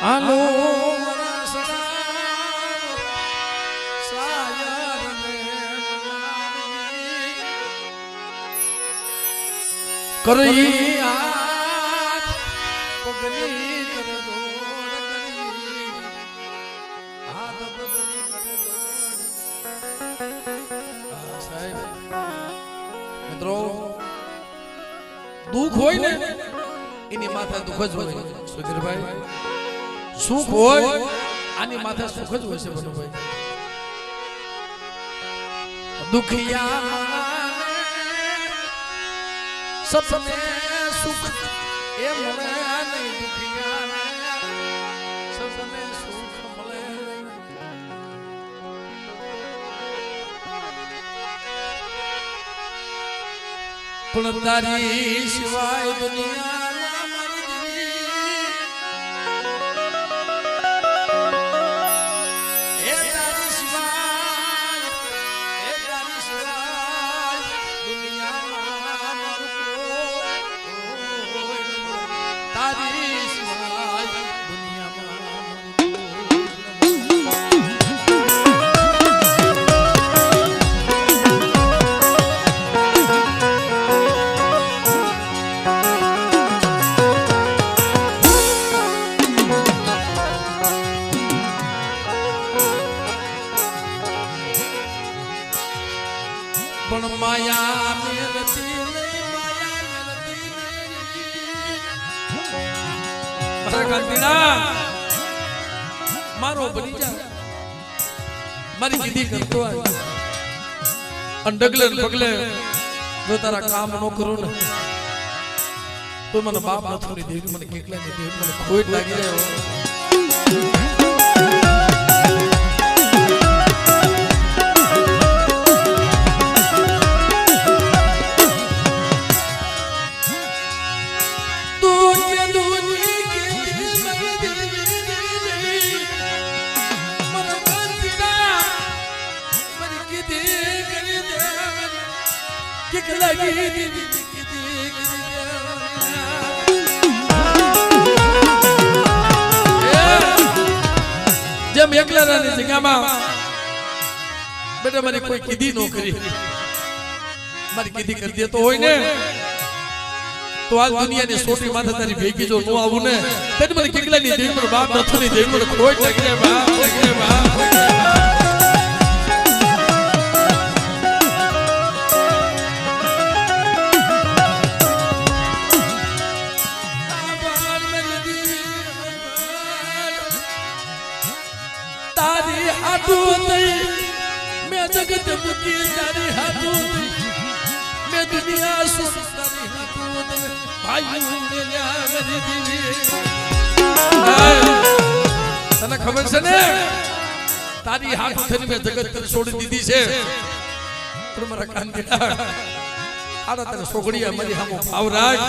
આલો કરી આજ પગની કરે દોડ કરી હાથ પગની કરે દોડ સાહેબ મિત્રો દુઃખ હોય ને એની માથે દુઃખ જ હોય સુધીરભાઈ સુખ હોય આની માથે સુખ જ હોય છે બનુભાઈ દુખિયા સપને સુખ એ મળે નહીં દુખિયા સપને સુખ મળે પણ તારી સિવાય દુનિયા પણ માયા મેલતી નહીં માયા મેલતી નહીં મારા કાંતિડા મારો બની જા મારી કીધી કરતો ડગલે પગલે જો તારા કામ નો કરું ને તો મને બાપ ન થોડી દેવી મને કેટલા ને દેવી મને ખોટ લાગી જાય જેમ એકલાની જગ્યામાં બેટા મારી કોઈ કીધી નો કરી મારી કીધી કરી દેતો હોય ને તો આ દુનિયાની સોટી માથે તારી ભેગી જો નો આવું ને તેને મને કેટલાની દેવી મને બાપ નથી દેવી મને ખોટ લાગી જાય બાપ લાગી જાય બાપ मैं जगत मुकी तारी हाथों मैं दुनिया सुन तारी हाथों भाई मेरा मेरी दीदी तने खबर છે ને તારી હાથોથી મેં જગત છોડી દીધી છે પણ મારા કાંતિડા આડા તને સોગડીયા મારી હામો ભાવરાજ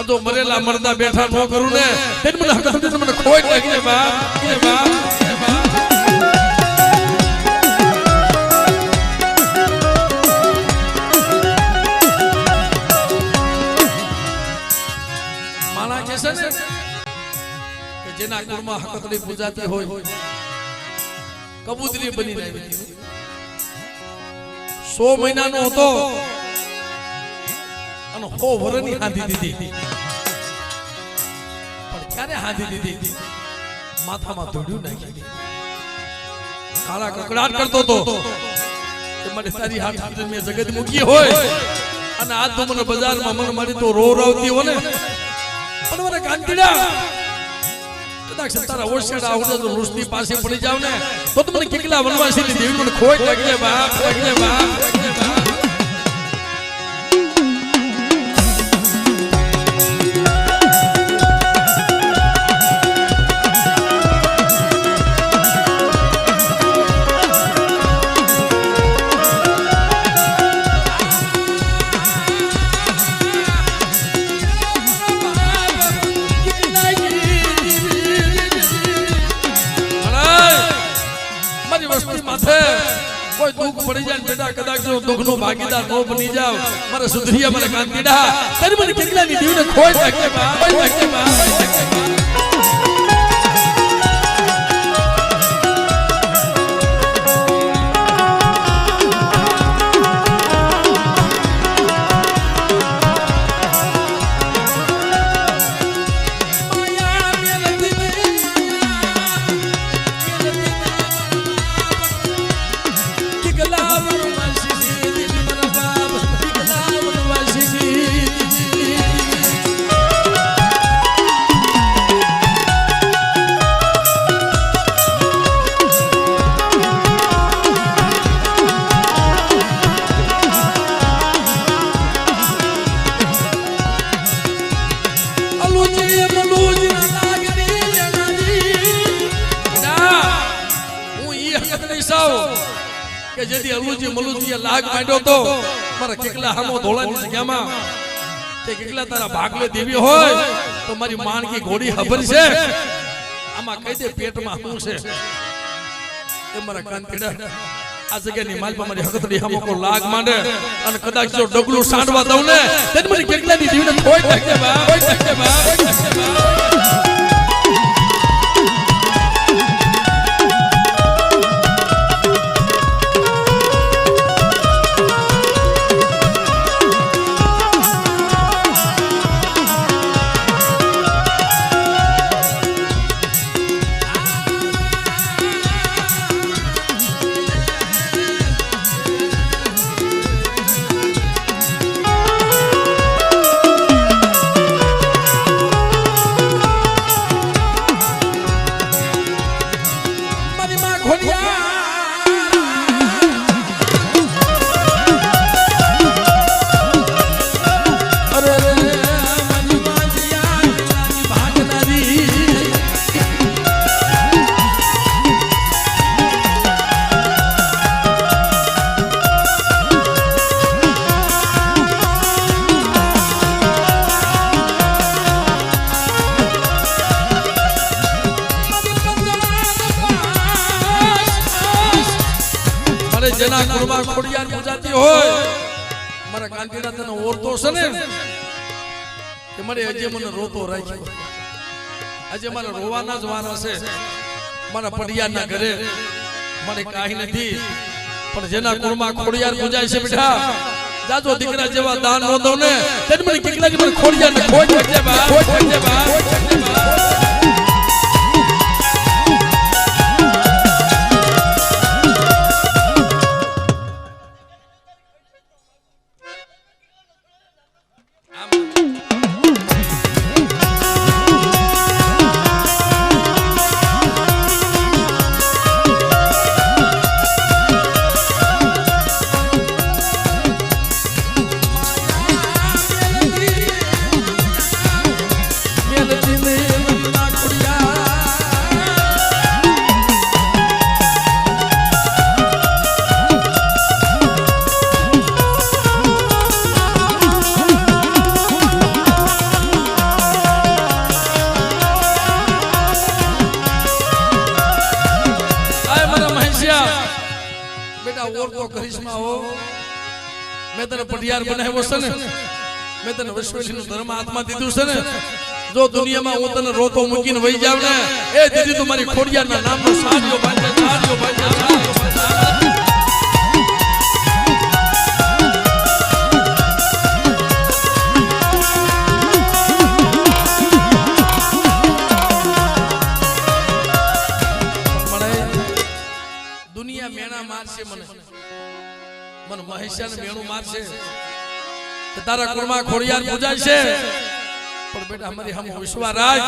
અદો મરેલા મરદા બેઠા નો કરું ને તેને મને હકત મને ખોટ લાગી ને બાપ એ બાપ જેના ગુણમાં હકતડી પૂજાતી હોય કબૂતરી બનીને આવી 100 મહિનાનો હતો અને 100 વર્ષની હાંધી દીધી પણ ક્યારે હાંધી દીધી માથામાં ધોડ્યું નાખી કાળા કકડાટ કરતો હતો કે મને તારી હાથ મેં જગત મૂકી હોય અને આજ તો મને બજારમાં મને મારી તો રોવરાવતી હોય ને પણ મને કાંતિડા તારા ઓછેડા આવડે તો ઋષિ પાસે પડી જાવ ને તો મને કેટલા વનવાસીની દેવી મને ખોટ લાગી જાય બાપ લાગી જાય બાપ કોઈ દુઃખ પડી જાય બેટા કદાચ જો દુઃખનો ભાગીદાર નો બની જાવ મારા સુધરિયા મારા કાંતીડા તારી મને કેટલાની દીવને ખોઈ નાખે બા કે જેથી અલુજી મલુજી લાગ માંડ્યો તો મારા કેટલા હામો ધોળાની જગ્યામાં તે કેટલા તારા ભાગલે દેવી હોય તો મારી માણકી ઘોડી ખબર છે આમાં કહી દે પેટમાં શું છે એ મારા કાંતીડા આ જગ્યાની માલપા મારી હકતડી હામો કો લાગ માંડે અને કદાચ જો ડગલું સાંડવા દઉં ને તે મારી કેટલાની દેવીને ખોઈ નાખે બા ખોઈ નાખે બા જેના કુરબા ખોડિયાર પૂજાતી હોય મારા કાંતીડા તને ઓરતો છે ને કે મને અજે મને રોતો રાખ્યો આજે મારે રોવાના જ વારા છે મારા પડિયાના ઘરે મને કાઈ નથી પણ જેના કુરબા ખોડિયાર પૂજાય છે બેટા જાજો દીકરા જેવા દાન નો દો ને તેને મને કેટલા મને ખોડિયારને ખોઈ નાખજે બા ખોઈ નાખજે બા मैं तेरे पटियार बनाए वो सने मैं तेरे विश्वसी नु धर्म आत्मा दीदू सने जो दुनिया में वो तने रोतो मुकीन वही जाव ने ए दीदी तुम्हारी खोड़ियार ना नाम नो साजियो बांधे साजियो बांधे साजियो दुनिया मेणा मार से मन मन મહેશિયા ને મેણું મારશે કે તારા કુળમાં ખોડિયાર પૂજાય છે પણ બેટા અમારી હમ વિશ્વારાજ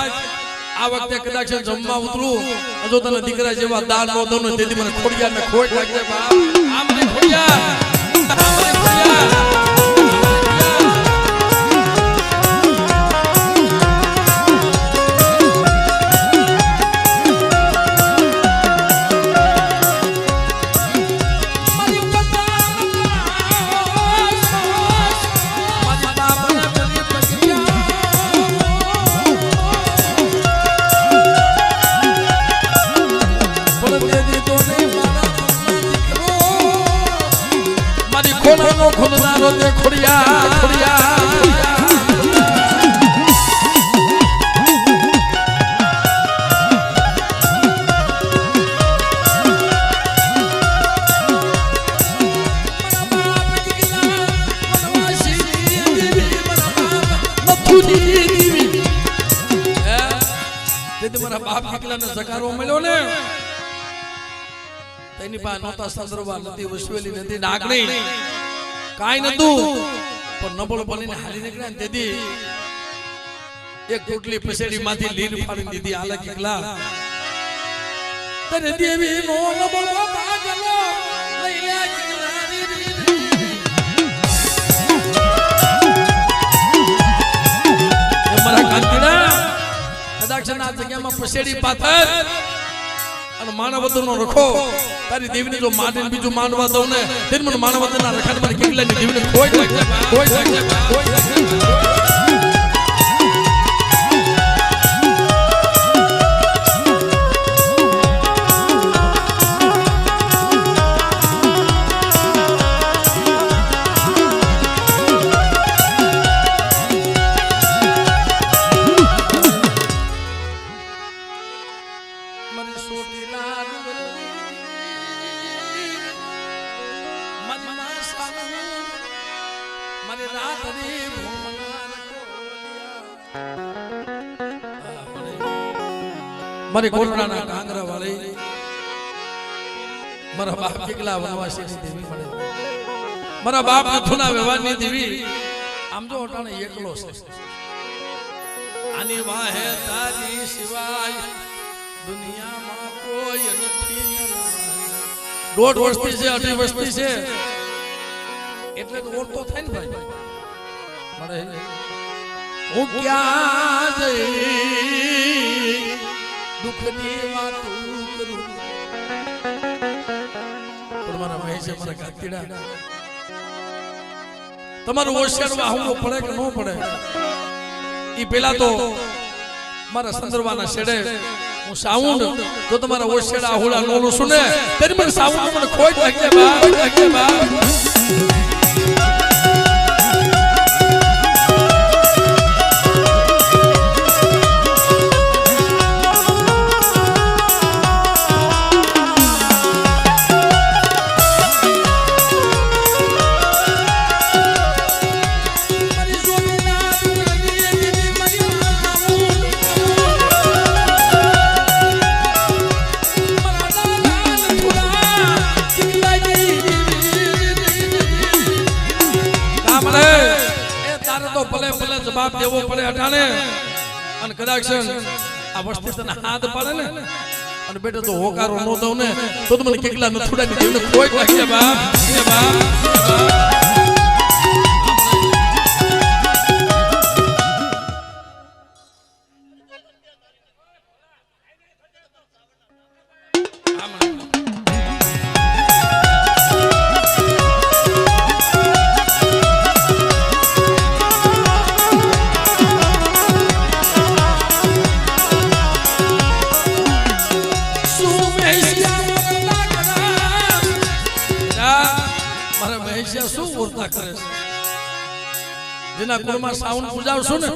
આ વખતે કદાચ જમવા ઉતરું જો તને દીકરા જેવા દાન નો દઉં ને તેથી મને ખોડિયાર ને ખોટ લાગશે બાપ આમ ને ખોડિયાર તેથી મારા બાપ દીકરાને જકારો મળ્યો ને તેની પાસે નહોતા સંદર્ભા નથી વસવેલી નથી નાગણી કાઈ નતું પણ નબળો બનીને હાલી નીકળ્યા ને તેથી એક ટોટલી પસેડી માંથી લીલ ફાડી દીધી આલે કીકલા તને દેવી નો નબળો બાગલો લઈ લે કીકલા મારા કાંતિડા કદાચ ના જગ્યામાં પસેડી પાથર અને માનવતનો રખો તારી દેવીને જો માને બીજું માનવા દઉં ને તેમ મને માનવતના રખાને મને કેટલાની દેવીને કોઈ મારી કોટડાના કાંગરા વાળી મારા બાપ કેટલા વનવાસીની દેવી મળે મારા બાપ નથુના વ્યવહારની દેવી આમ જો અટાણે એકલો છે આની વાહે તારી સિવાય દુનિયામાં કોઈ નથી દોઢ વસ્તી છે અઢી વસ્તી છે એટલે તો ઓળતો થાય ને ભાઈ મળે હું ક્યાં જઈ દુઃખની વાતો કરું પણ મારા ભાઈ છે મારા કાતીડા તમારું હોશિયાર હું પડે કે ન પડે ઈ પેલા તો મારા સંદર્ભાના છેડે હું સાઉન્ડ તો તમારા હોશિયાર આહુડા નોલું સુને તેની મને સાઉન્ડ મને ખોટ લાગે બા જવાબ દેવો પડે અટાણે અને કદાચ આ વસ્તુ તને હાથ પાડે ને અને બેટા તો હોકારો નો દઉં ને તો મને કેટલા નથુડાની દેવને કોઈ લાગે બાપ એ બાપ જેના કુળમાં સાઉન્ડ પૂજાવશું ને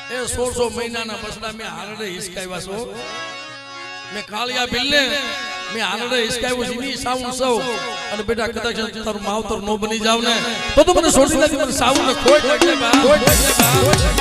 એ 1600 મહિનાના બસડા મેં હારડે હિસકાવ્યા છો મેં કાળિયા ભીલને મેં હારડે હિસકાવ્યો છે ની સાઉન્ડ સૌ અને બેટા કદાચ તારું માવતર નો બની જાવ ને તો મને છોડી નથી મને સાઉન્ડ ને ખોટ લાગે બા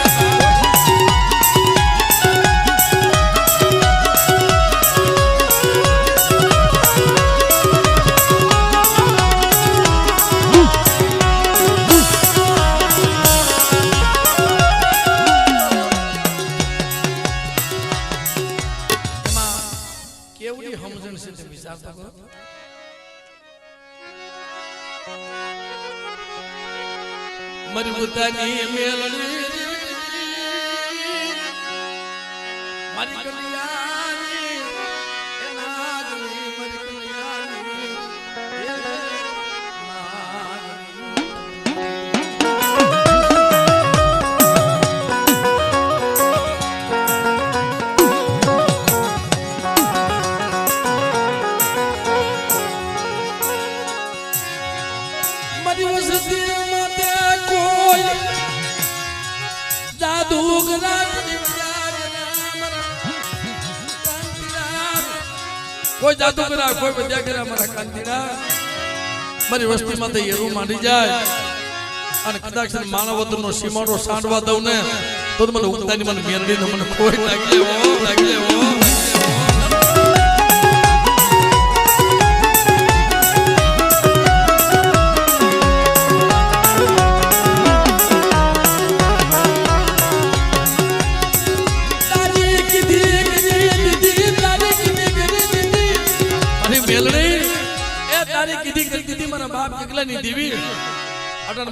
મારી બુદ્ધાની મેલડી મારી કલ્યાણી એના ગણી મારી કલ્યાણી મારી વસતી કોઈ જાદુગરા કોઈ વિદ્યાગરા મારા કાંતિડા મારી વસ્તીમાં તો હેરું માંડી જાય અને કદાચ માનવતનો સીમાડો સાંડવા દઉં ને તો મને ઉગતાની મને મેરડી ને મને કોઈ લાગી લેવો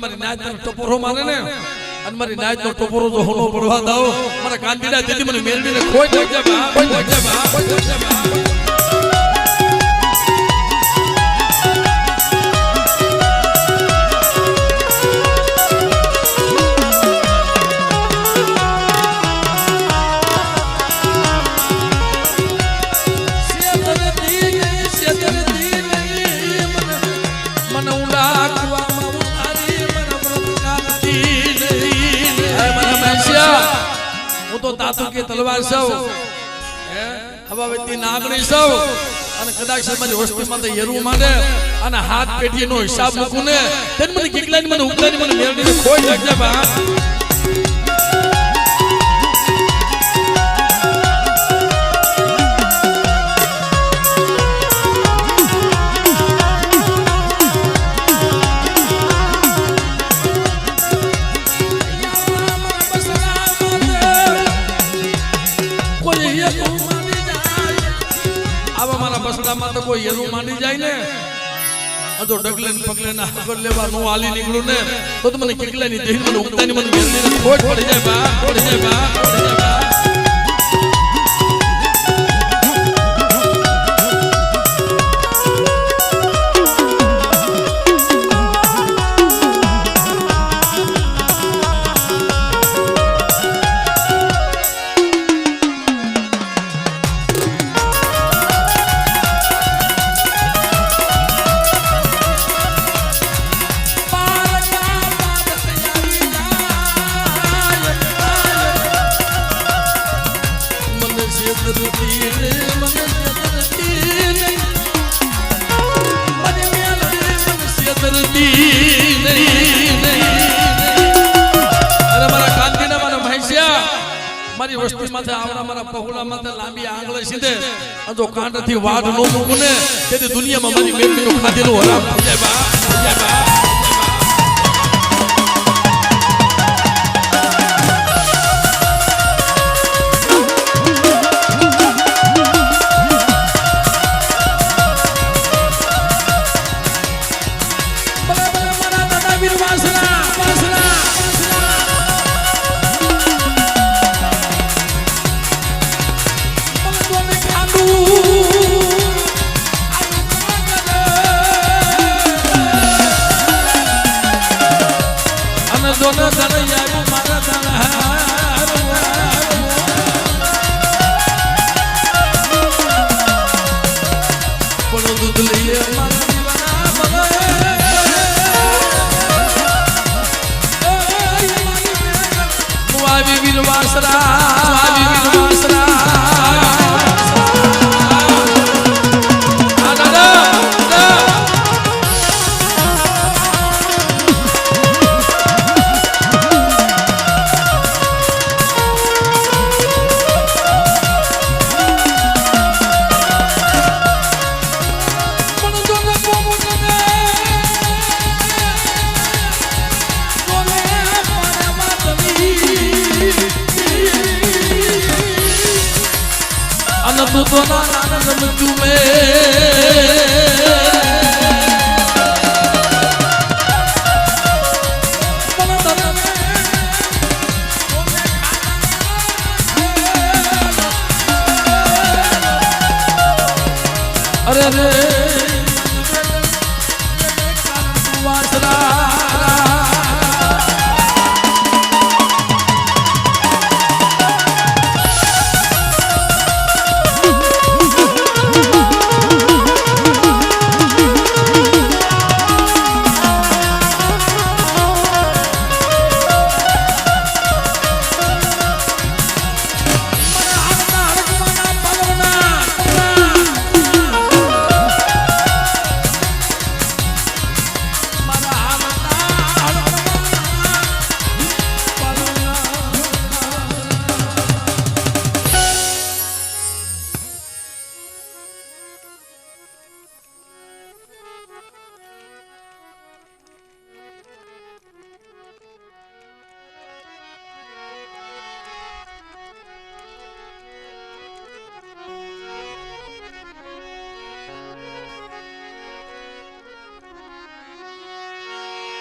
મારી નાચ ટપોરો મારે ને અને મારી નાચ નો ટપોરો જો હોનો પડવા દાવ મારા કાંદીડા દીદી મને મેરડીને કોઈ લાગજે બા કોઈ લાગજે બા કોઈ લાગજે બા કે તલવાર સૌ હવાવેતી નાગણી સૌ અને કદાચ મારી વસ્તીમાં તો યરું માંડે અને હાથ પેઢીનો હિસાબ મૂકું ને તેન મને કેટલાની મને ઉગલાની મને મેળવીને કોઈ લાગજે બા તો કોઈ યરું માંડી જાય ને તો ડગલે ને પગલે ના આગળ લેવા નો હાલી નીકળું ને તો મને કેટલાની દેહ મને ઉગતાની મને મેરડીને ખોટ પડી જાય બા પડી જાય બા પડી જાય બા મારી વસ્તી માથે આવડા મારા પહોળા માથે લાંબી આંગળે સીધે જો કાંટથી વાડ નો મૂકું ને તેથી દુનિયામાં મારી મેરડીનું ખાધેલું હરામ થઈ જાય બા થઈ જાય બા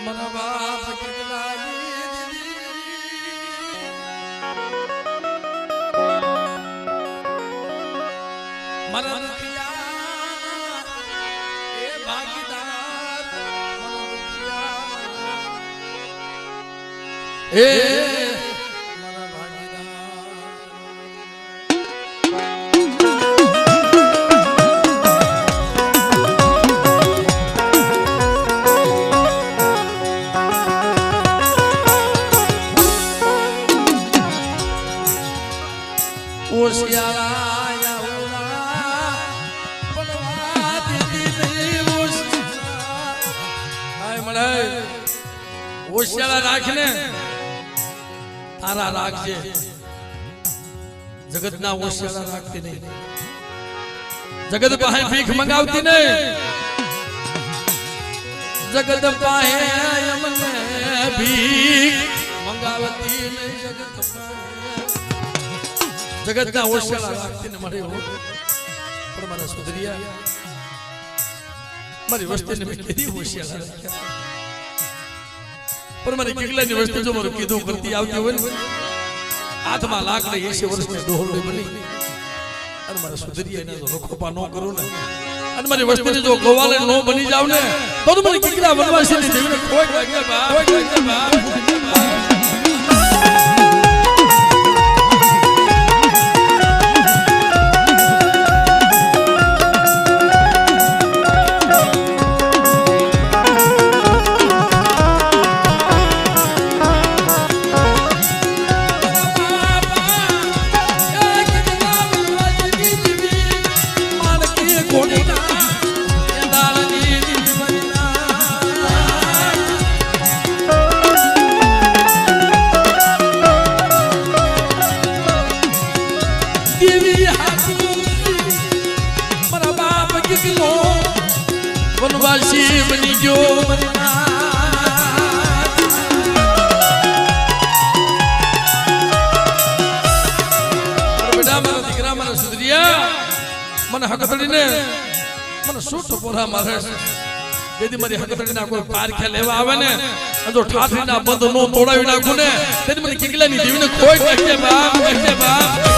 મારા બાપ કેટલા મારા દુખિયા એ ભાગીદાર મારા દુખિયા એ મારા ભાગીદાર ઓશિયાળા હોશિયાળા રાખને તારા રાખજે જગતના હોશિયાળા રાખતી નહીં જગત પાસે ભીખ મંગાવતી નહીં જગત પાસે અમને ભીખ મંગાવતી નહીં જગતના હોશિયાળા રાખતી ને મળે પણ મારા સુધરિયા મારી વસ્તીને મેં કીધી હોશિયાળા રાખ્યા પણ મને કેટલાની વસ્તુ જો મારું કીધું કરતી આવતી હોય ને હાથમાં લાકડી 80 વર્ષની ડોહળી બની અને મારા સુધરિયાને જો રખોપા ન કરું ને અને મારી વસ્તીને જો ગોવાલે ન બની જાવ ને તો મને કેટલા વનવાસીની દેવીને ખોટ લાગે બા વનવાસી બની ગયો બેટા મારા દીકરા મારા સુધરિયા મને હકતડીને મને શું ટપોરા મારે જેથી મારી હકતડીના કોઈ પારખ્યા લેવા આવે ને જો ઠાઠરીના બંધ નો તોડાવી નાખું ને તેથી મને કિકલાની દેવીને ખોઈ નાખે બાપ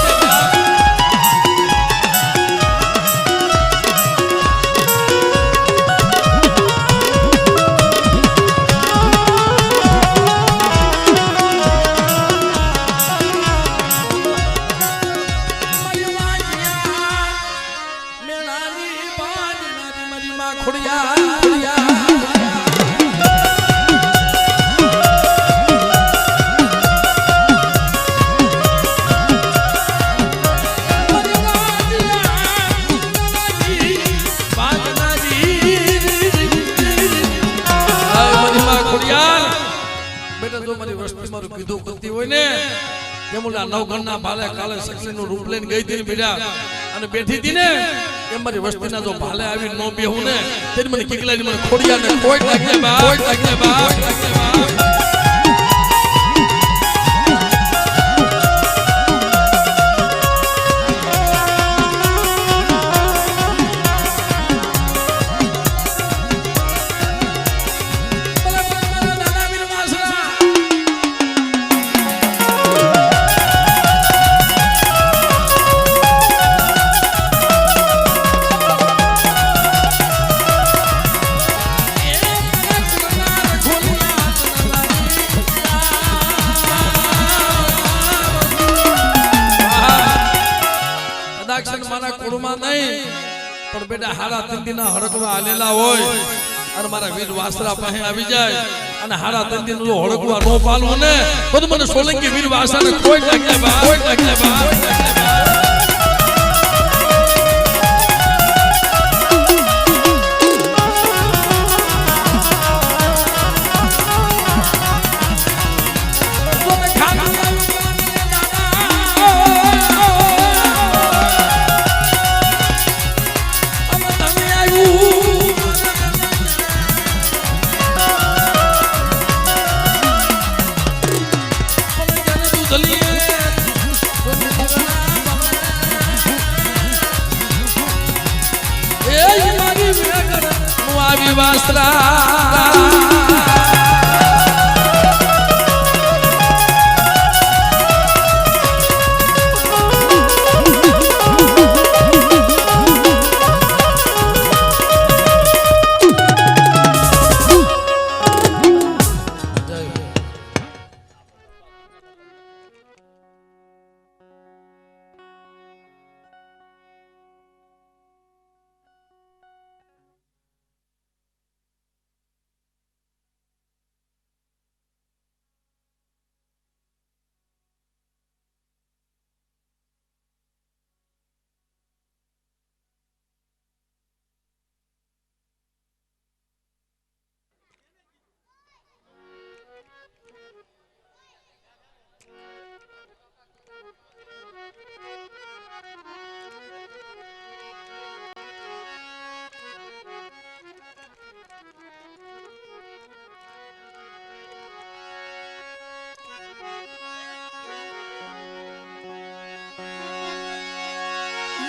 કીધું કરતી હોય ને જેમુલા નવઘણના ભાલે કાલે સકલીનું રૂપ લઈને ગઈ હતી બેટા અને બેઠી હતી ને એમ મારી વસ્તીના જો ભાલે આવી નો બેહું ને તેની મને કિકલાની મને ખોડિયા ને ખોટ લાગે બા મારા કુળમાં નહીં પણ બેટા હાડા તંદીના હડકવા આલેલા હોય અને મારા વીર વાસરા પાસે આવી જાય અને હાડા તંદીનું જો હડકવા નો પાલવું ને તો મને સોલંકી વીર વાસરાને કોઈ લાગે બા વાસરા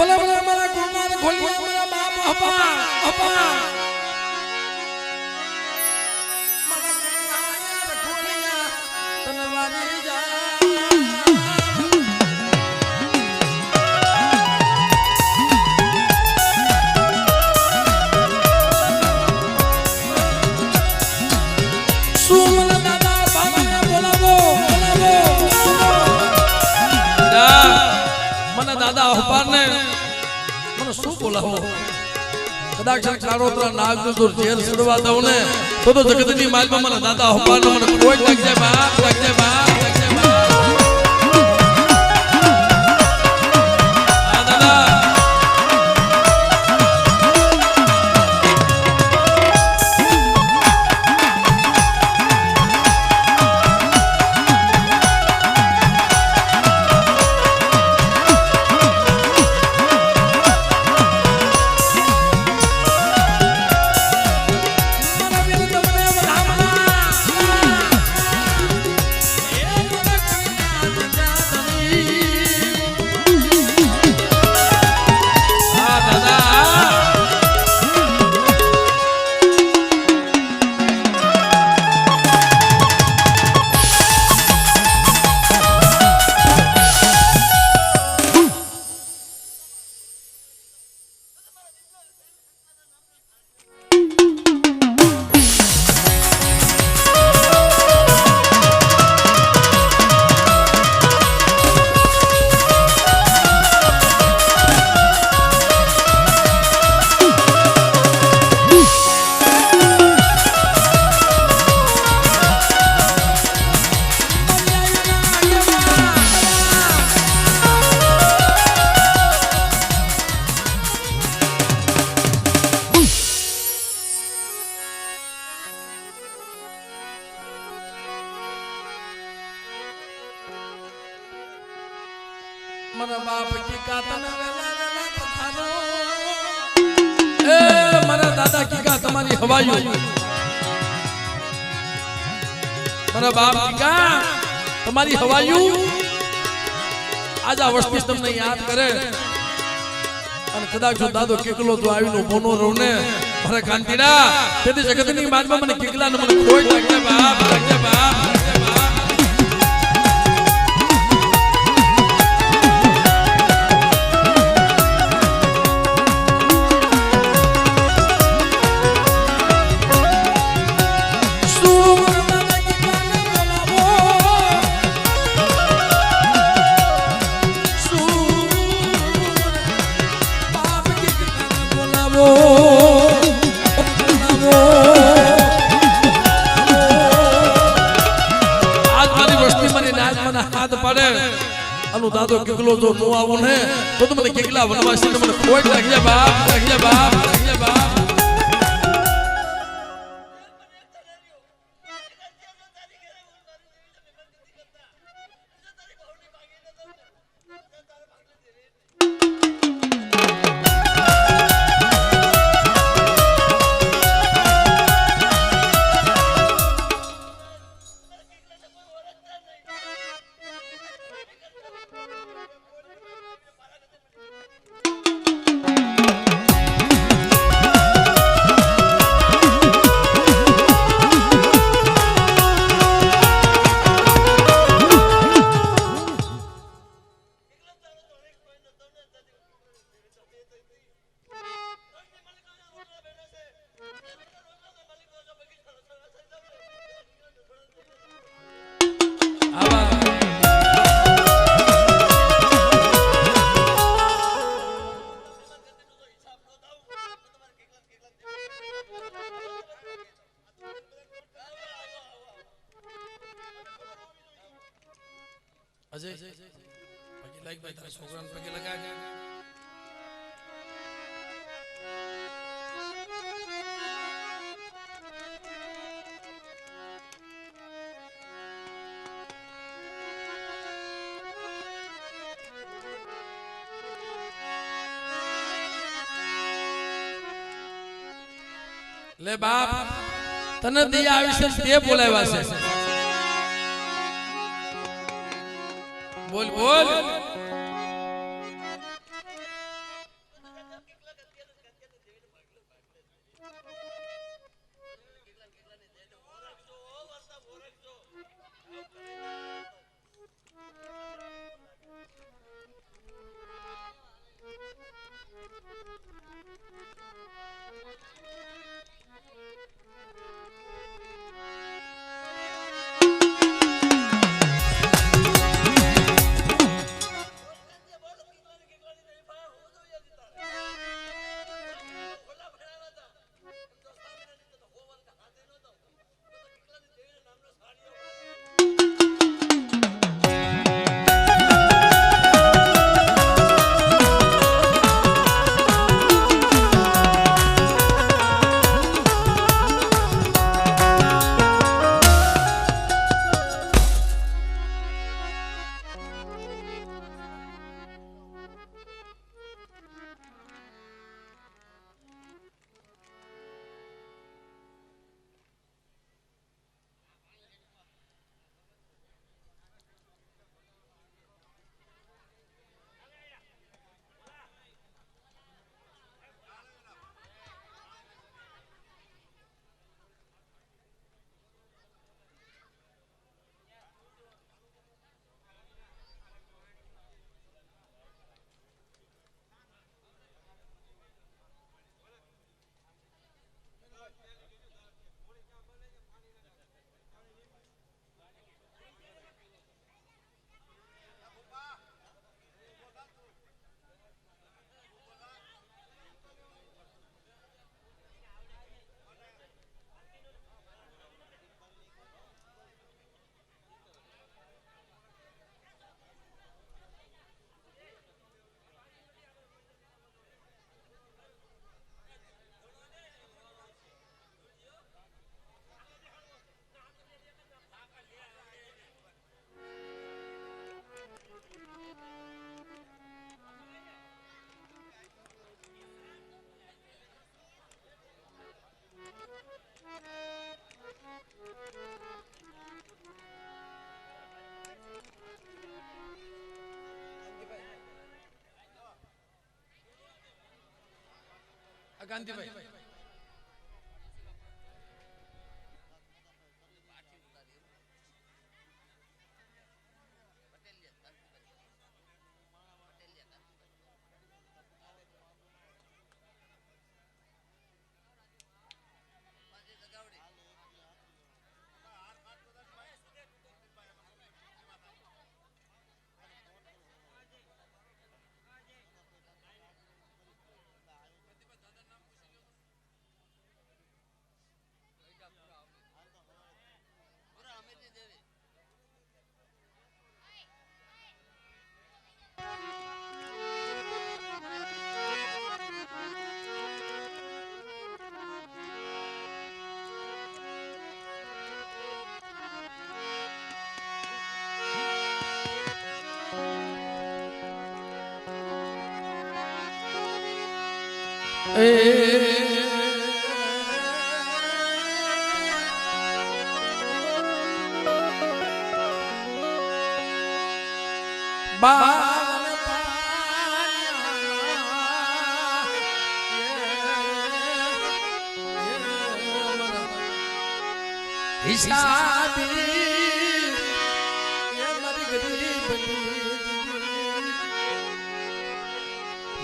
ભલે ભલે મારા ગુણગાન ખોલિયા મારા બાપ અપા અપા મારા ગુણગાન ખોલિયા તનવારી જા દાદા અહપાર ને મને શું બોલાવો કદાચ કાળોતરા નાગ જો ઝેર સડવા દઉં ને તો જગતની માલમાં મને દાદા અહપાર ને મને કોઈ લાગજે બાપ લાગજે બાપ લાગજે બાપ દાદા મારા બાપ કી કાતના વેલા વેલા પથારો એ મારા દાદા કી કા તમારી હવાયું મારા બાપ કી કા તમારી હવાયું આજ આ વસ્તી તમને યાદ કરે અને કદાચ જો દાદો કેકલો તો આવીનો બોનો રહુને મારા કાંતીડા તેથી જગતની માનમાં મને કેકલા ને મને કોઈ લાગે બાપ લાગે બાપ અનુ દાદો કેકલો જો નો આવો ને તો મને કેકલા વનવાસી મને કોઈ લાગે બાપ લાગે બાપ લાગે બાપ અજય પગે લાગ ભાઈ તારા છોકરાને પગે લગાડે લે બાપ તને દિયા આવી છે તે બોલાવ્યા છે બોલ બોલ કાંતિભાઈ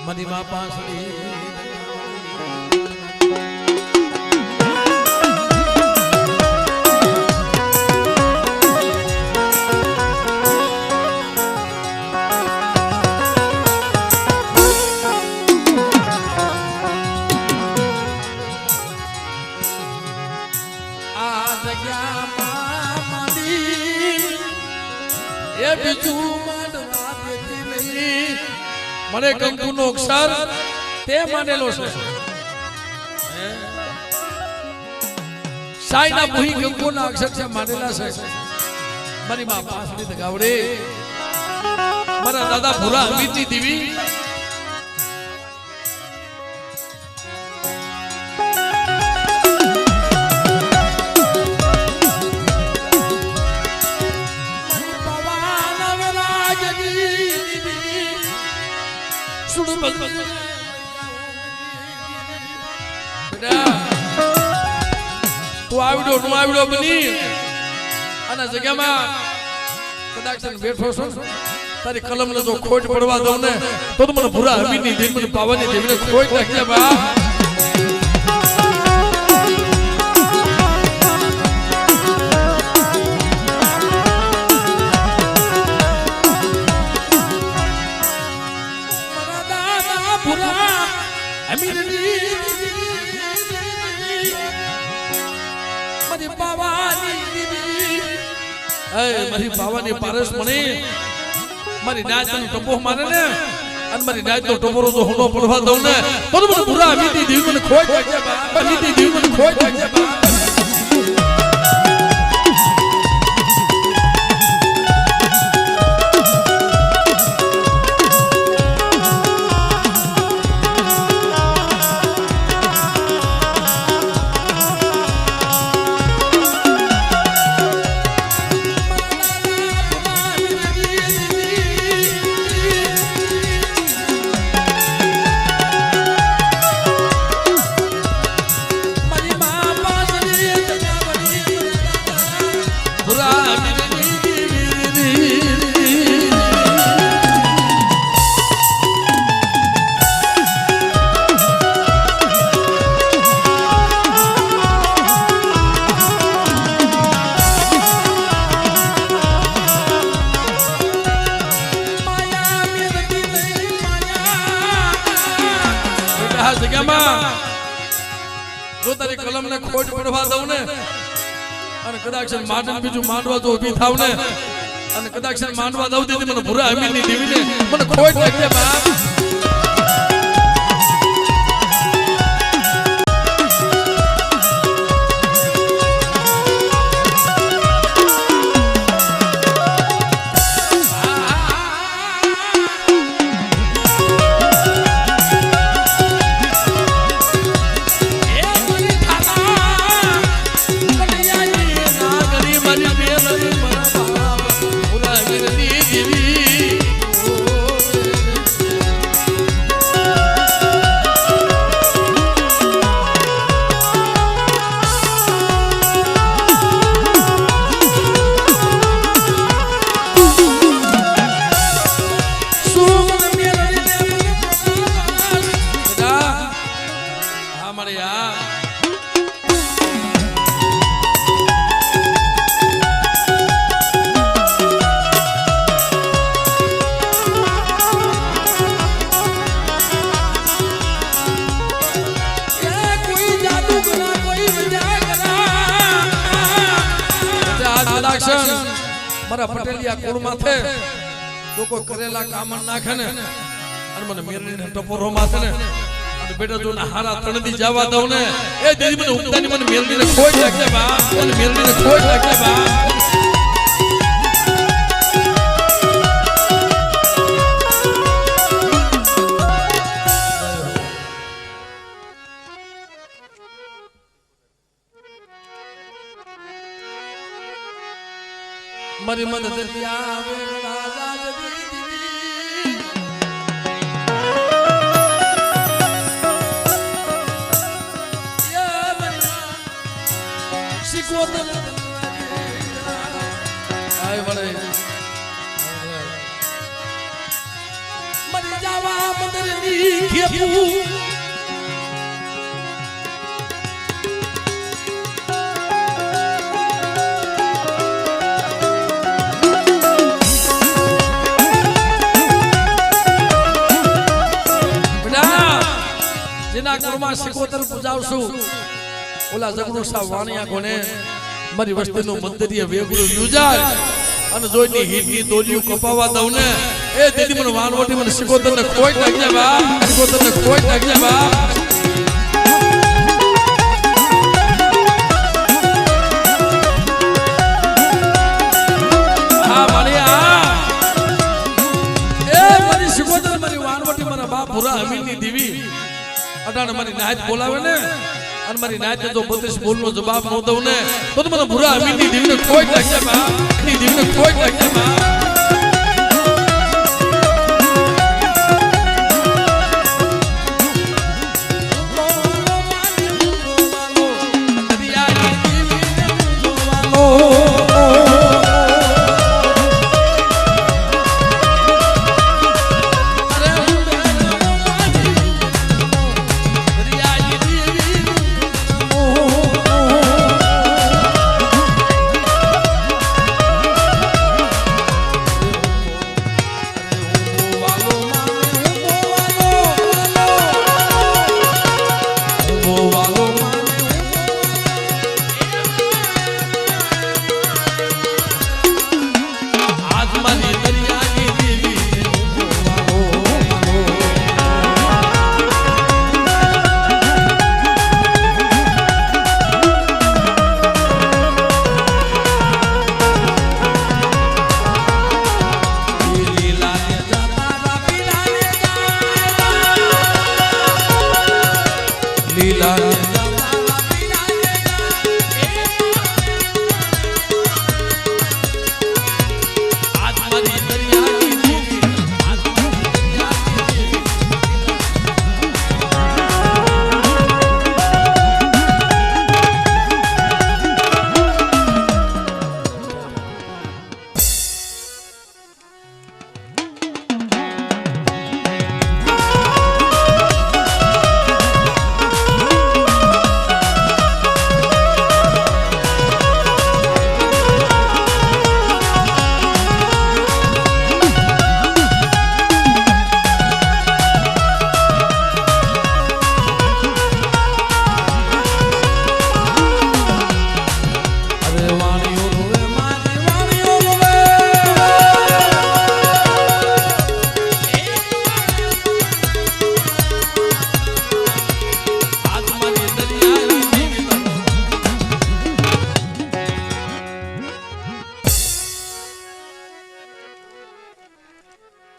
મરી માં પાંસળી મને કંકુ નો અક્ષર તે માનેલો છે સાઈના ભૂહી કંકુ ના અક્ષર છે માનેલા છે મારી માં પાંસળી ગાવડે મારા દાદા ભૂરા અમિતની દેવી તું આવડો બની અને જગ્યામાં કદાચ બેઠો છો તારી કલમ ને જો ખોટ પડવા દઉં ને તો મને ભૂરા હમીની દિલ મને પાવાની દેવીને ખોટ નાખજે બા મારી બાવાની પારસ મને મારી નાચ નો ટપો મારે ને અને મારી નાચ નો ટપોરો જો હોનો પડવા દઉં ને તો મને પૂરા અમિતી દેવી મને ખોઈ નાખજે બા અમિતી દેવી મને ખોઈ નાખજે બા જો તારી કલમ ને ખોટ પડવા દઉં ને અને કદાચ માંડન બીજું માંડવા તો ઊભી થાવ ને અને કદાચ માંડવા દઉં દીધી મને ભૂરા અમીરની દેવીને મને ખોટ નાખજે બા મારા પટેલિયા કુળ માથે લોકો કરેલા કામ નાખે ને અને મને મેરડીને ટપોરો માથે ને અને બેટા જો હારા તણદી જવા દઉં ને એ દીદી મને ઉમતાની મને મેરડીને ખોઈ નાખે બા મને મેરડીને ખોઈ નાખે બા મારી મદદ આવે રાજા મરી જાવા મંદિરની ખેપું જેના ઘરમાં સિકોતર પૂજાવશું ઓલા જગડુ સાહેબ વાણિયા કોને મારી વસ્તીનું મંદિરીય વેગળું યુજાય અને જોઈની હીરની દોરીઓ કપાવા દઉં ને એ દીદી મને વાનવટી મને સિકોતર ને કોઈ નાખજે બા સિકોતર ને કોઈ નાખજે બા હા વાણિયા એ મારી સિકોતર મારી વાનવટી મારા બા પૂરા હમીની દીવી અટાણે મારી નાયત બોલાવે ને અને મારી નાયત જો 32 બોલનો જવાબ ન દઉં ને તો મને ભૂરા અમીની દીવને કોઈ નાખે બા ની દીવને કોઈ નાખે બા લીલા